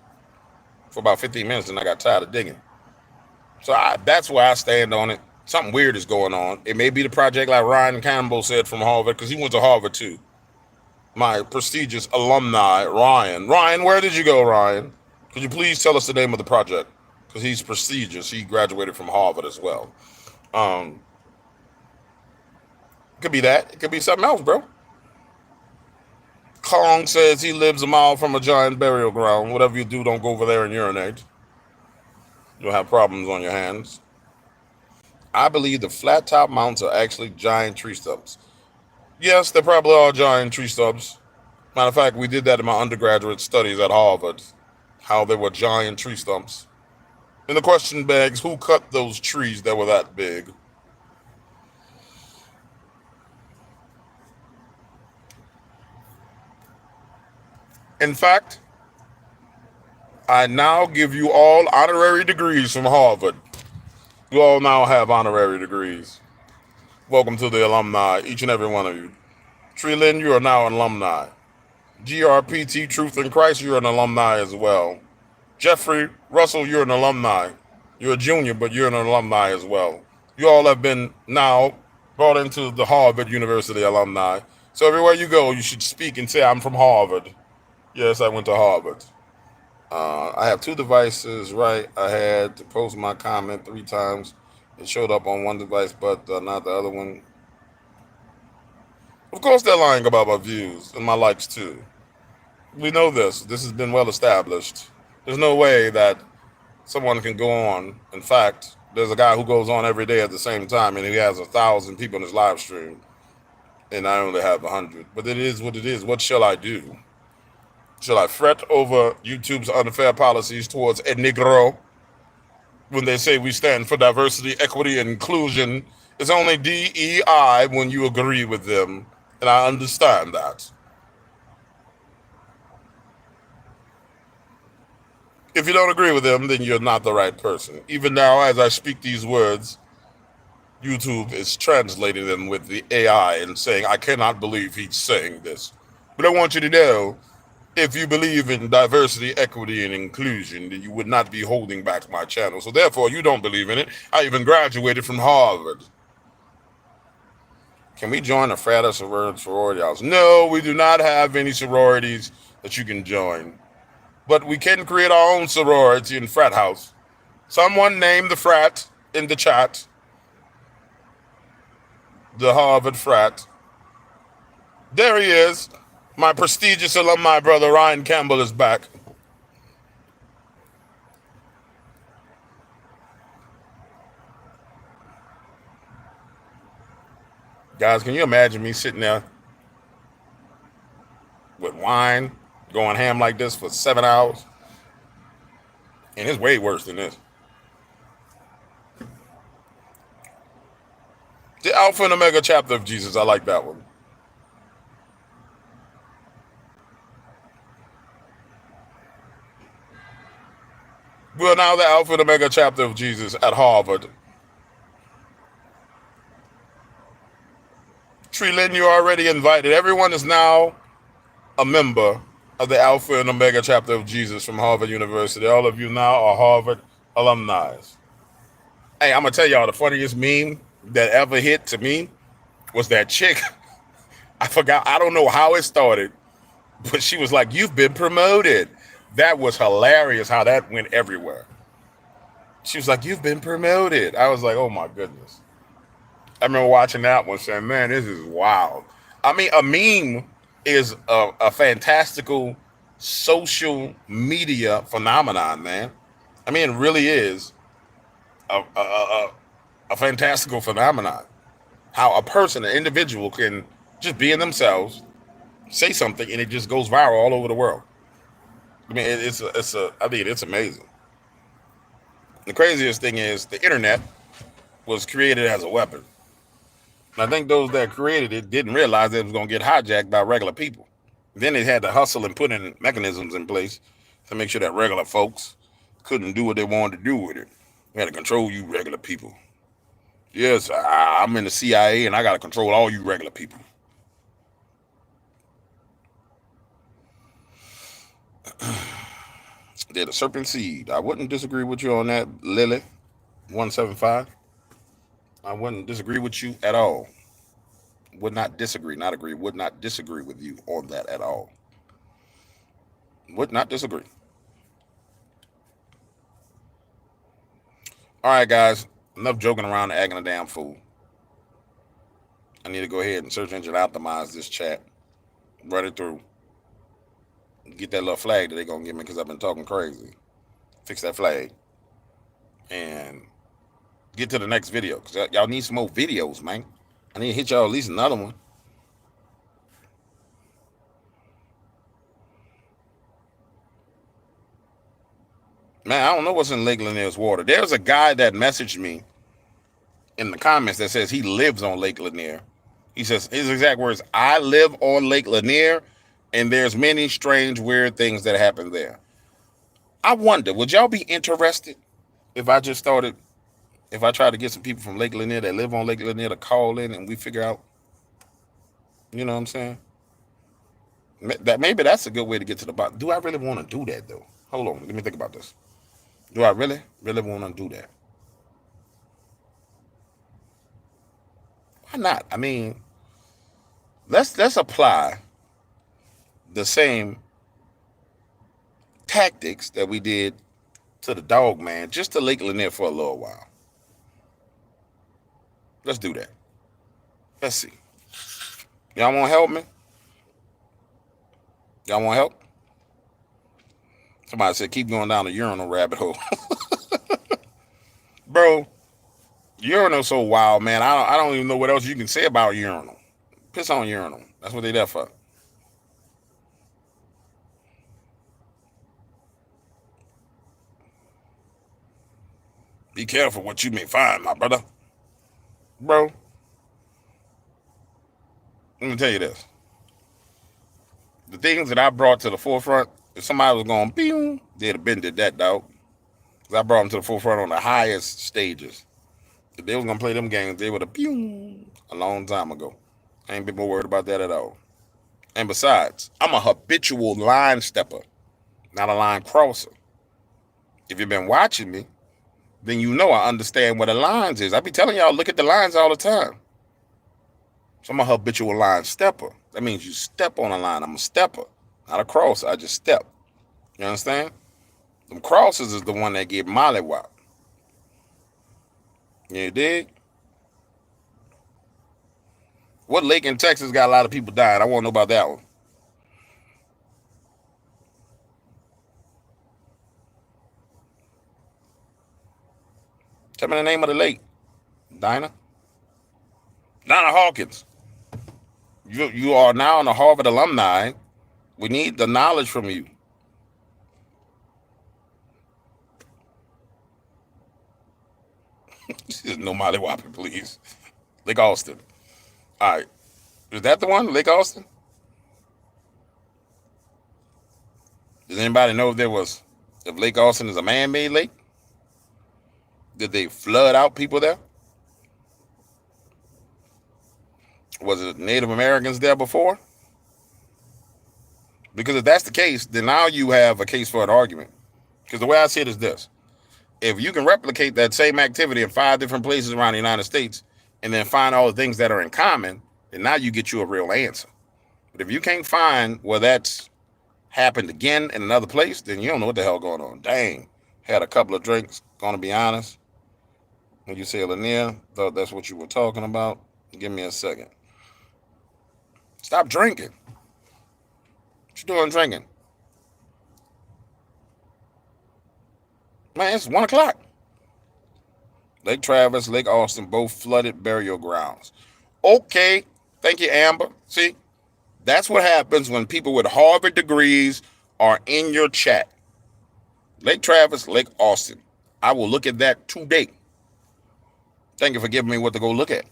for about 15 minutes and I got tired of digging. So that's where I stand on it. Something weird is going on. It may be the project like Ryan Campbell said from Harvard, because he went to Harvard too. My prestigious alumni, Ryan. Ryan, where did you go, Ryan? Could you please tell us the name of the project? Because he's prestigious. He graduated from Harvard as well. Um, could be that. It could be something else, bro. Kong says he lives a mile from a giant burial ground. Whatever you do, don't go over there and urinate. You'll have problems on your hands. I believe the flat top mountains are actually giant tree stumps. Yes, they're probably all giant tree stumps. Matter of fact, we did that in my undergraduate studies at Harvard, how they were giant tree stumps. And the question begs, who cut those trees that were that big? In fact, I now give you all honorary degrees from Harvard. You all now have honorary degrees. Welcome to the alumni, each and every one of you. Treelin, you are now an alumni. GRPT Truth in Christ, you're an alumni as well. Jeffrey Russell, you're an alumni. You're a junior, but you're an alumni as well. You all have been now brought into the Harvard University alumni. So everywhere you go, you should speak and say, I'm from Harvard. Yes, I went to Harvard. I have two devices, right? I had to post my comment 3 times. It showed up on one device, but not the other one. Of course, they're lying about my views and my likes too. We know this. This has been well established. There's no way that someone can go on. In fact, there's a guy who goes on every day at the same time, and he has 1,000 people in his live stream, and I only have 100. But it is what it is. What shall I do? Shall I fret over YouTube's unfair policies towards a Negro when they say we stand for diversity, equity, and inclusion? It's only DEI when you agree with them, and I understand that. If you don't agree with them, then you're not the right person. Even now, as I speak these words, YouTube is translating them with the AI and saying, I cannot believe he's saying this. But I want you to know, if you believe in diversity, equity, and inclusion, then you would not be holding back my channel. So therefore, you don't believe in it. I even graduated from Harvard. Can we join a frat or sorority house? No, we do not have any sororities that you can join. But we can create our own sorority and frat house. Someone name the frat in the chat. The Harvard frat. There he is. My prestigious alumni brother Ryan Campbell is back. Guys, can you imagine me sitting there with wine, going ham like this for 7 hours? And it's way worse than this. The Alpha and Omega chapter of Jesus. I like that one. We're now the Alpha and Omega chapter of Jesus at Harvard. Treelin, you're already invited. Everyone is now a member of the Alpha and Omega chapter of Jesus from Harvard University. All of you now are Harvard alumni. Hey, I'm going to tell y'all the funniest meme that ever hit to me was that chick. I forgot. I don't know how it started, but she was like, you've been promoted. That was hilarious how that went everywhere. She was like, you've been promoted. I was like, oh my goodness. I remember watching that one saying, man, this is wild. I mean, a meme is a fantastical social media phenomenon, man. I mean, it really is a fantastical phenomenon. How a person, an individual, can just be in themselves, say something, and it just goes viral all over the world. I mean, it's amazing. The craziest thing is the internet was created as a weapon. And I think those that created it didn't realize that it was going to get hijacked by regular people. Then they had to hustle and put in mechanisms in place to make sure that regular folks couldn't do what they wanted to do with it. We had to control you regular people. Yes, I'm in the CIA and I got to control all you regular people. They're the serpent seed. I wouldn't disagree with you on that, Lily 175. I wouldn't disagree with you at all. Would not disagree, not agree, would not disagree with you on that at all. Would not disagree. All right, guys, enough joking around and acting a damn fool. I need to go ahead and search engine optimize this chat, run it through, get that little flag that they're going to give me because I've been talking crazy. Fix that flag and get to the next video because y'all need some more videos, man. I need to hit y'all at least another one. Man, I don't know what's in Lake Lanier's water. There's a guy that messaged me in the comments that says he lives on Lake Lanier. He says, his exact words, I live on Lake Lanier, and there's many strange, weird things that happen there. I wonder, would y'all be interested if I just started, if I tried to get some people from Lake Lanier that live on Lake Lanier to call in and we figure out, you know what I'm saying? That maybe that's a good way to get to the bottom. Do I really want to do that, though? Hold on, let me think about this. Do I really want to do that? Why not? I mean, let's apply the same tactics that we did to the dog man just to Lake Lanier for a little while. Let's do that. Let's see. Y'all want to help me? Y'all want help? Somebody said keep going down the urinal rabbit hole. Bro, urinal so wild, man. I don't even know what else you can say about urinal. Piss on urinal. That's what they there for. Be careful what you may find, my brother. Bro, let me tell you this. The things that I brought to the forefront, if somebody was going, pew, they'd have been did that, dog. Because I brought them to the forefront on the highest stages. If they was going to play them games, they would have, pew, a long time ago. I ain't been more worried about that at all. And besides, I'm a habitual line stepper, not a line crosser. If you've been watching me, then you know I understand what the lines is. I be telling y'all, look at the lines all the time. So I'm a habitual line stepper. That means you step on a line. I'm a stepper, not a crosser. I just step. You understand? Them crosses is the one that get mollywop. You dig? What lake in Texas got a lot of people dying? I want to know about that one. Tell me the name of the lake. Dinah Hawkins. You are now an Harvard alumni. We need the knowledge from you. No mollywhopping, please. Lake Austin. All right. Is that the one? Lake Austin? Does anybody know if Lake Austin is a man-made lake? Did they flood out people there? Was it Native Americans there before? Because if that's the case, then now you have a case for an argument. Because the way I see it is this. If you can replicate that same activity in 5 different places around the United States and then find all the things that are in common, then now you get you a real answer. But if you can't find where that's happened again in another place, then you don't know what the hell going on. Dang. Had a couple of drinks, gonna be honest. When you say Lanier, thought that's what you were talking about. Give me a second. Stop drinking. What you doing drinking? Man, it's 1 o'clock. Lake Travis, Lake Austin, both flooded burial grounds. Okay. Thank you, Amber. See, that's what happens when people with Harvard degrees are in your chat. Lake Travis, Lake Austin. I will look at that today. Thank you for giving me what to go look at.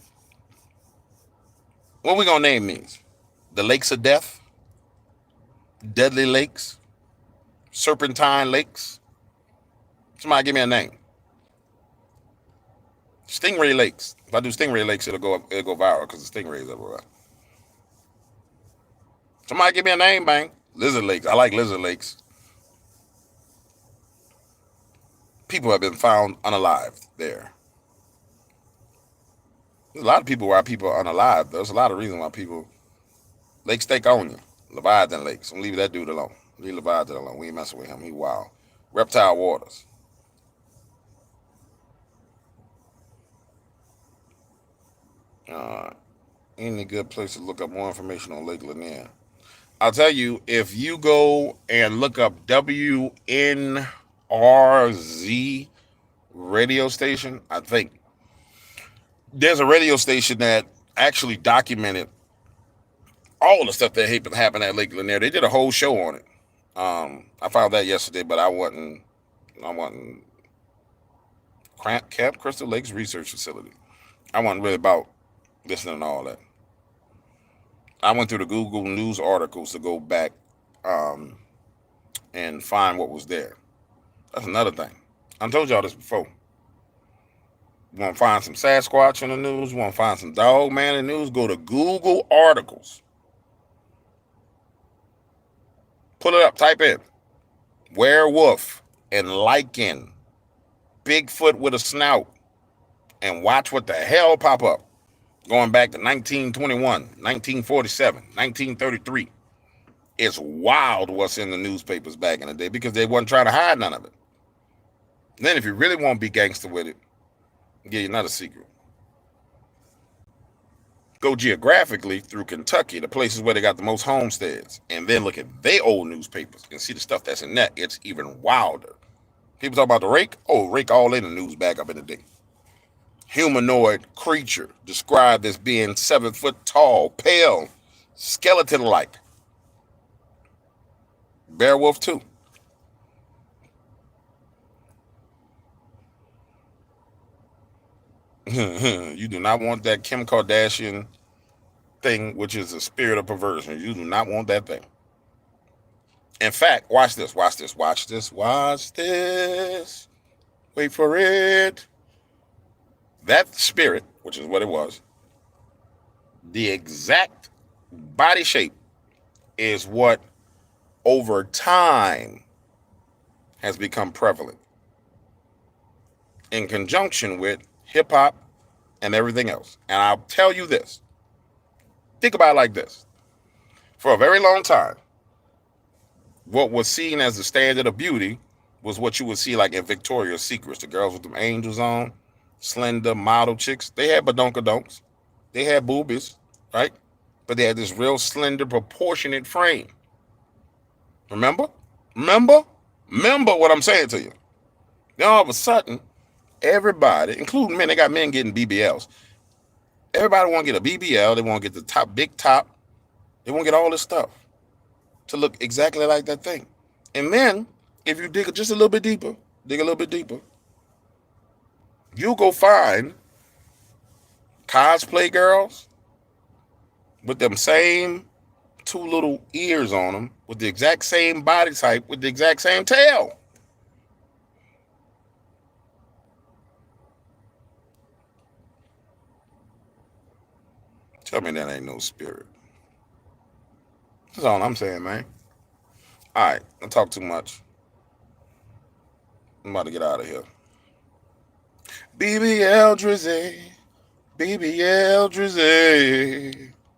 What we gonna name these? The Lakes of Death? Deadly Lakes? Serpentine Lakes? Somebody give me a name. Stingray Lakes. If I do Stingray Lakes, it'll go viral because the stingrays everywhere. Somebody give me a name, bang. Lizard Lakes. I like Lizard Lakes. People have been found unalived there. There's a lot of people why people are unalived. There's a lot of reasons why people. Lake Steakonia. Leviathan Lakes. I'm leaving that dude alone. Leave Leviathan alone. We ain't messing with him. He wild. Reptile Waters. Any good place to look up more information on Lake Lanier? I'll tell you, if you go and look up WNRZ radio station, I think there's a radio station that actually documented all the stuff that happened at Lake Lanier. They did a whole show on it. I found that yesterday, but I wasn't Camp Crystal Lakes Research Facility. I wasn't really about listening to all that. I went through the Google News articles to go back and find what was there. That's another thing. I told y'all this before. You want to find some Sasquatch in the news? You want to find some dog man in the news? Go to Google articles. Pull it up. Type in werewolf and lichen, Bigfoot with a snout, and watch what the hell pop up. Going back to 1921, 1947, 1933. It's wild what's in the newspapers back in the day because they wasn't trying to hide none of it. And then if you really want to be gangster with it, I'll give you another secret. Go geographically through Kentucky, the places where they got the most homesteads, and then look at their old newspapers and see the stuff that's in that. It's even wilder. People talk about the rake. Oh, rake all in the news back up in the day. humanoid creature described as being 7 foot tall, pale, skeleton-like. Bear wolf too. You do not want that Kim Kardashian thing, which is a spirit of perversion. You do not want that thing. In fact, watch this, watch this, watch this, watch this. Wait for it. That spirit, which is what it was, the exact body shape is what over time has become prevalent in conjunction with hip hop and everything else. And I'll tell you this. Think about it like this. For a very long time, what was seen as the standard of beauty was what you would see like in Victoria's Secrets, the girls with them angels on, slender model chicks. They had badonkadonks. They had boobies, right? But they had this real slender, proportionate frame. Remember? Remember what I'm saying to you. Then all of a sudden, everybody, including men, they got men getting BBLs. Everybody want to get a BBL. They want to get the top, big top. They want to get all this stuff to look exactly like that thing. And then, if you dig just a little bit deeper, you'll go find cosplay girls with them same 2 little ears on them, with the exact same body type, with the exact same tail. Tell me that ain't no spirit. That's all I'm saying, man. All right, I talk too much. I'm about to get out of here. BBL Drizzy. BBL Drizzy.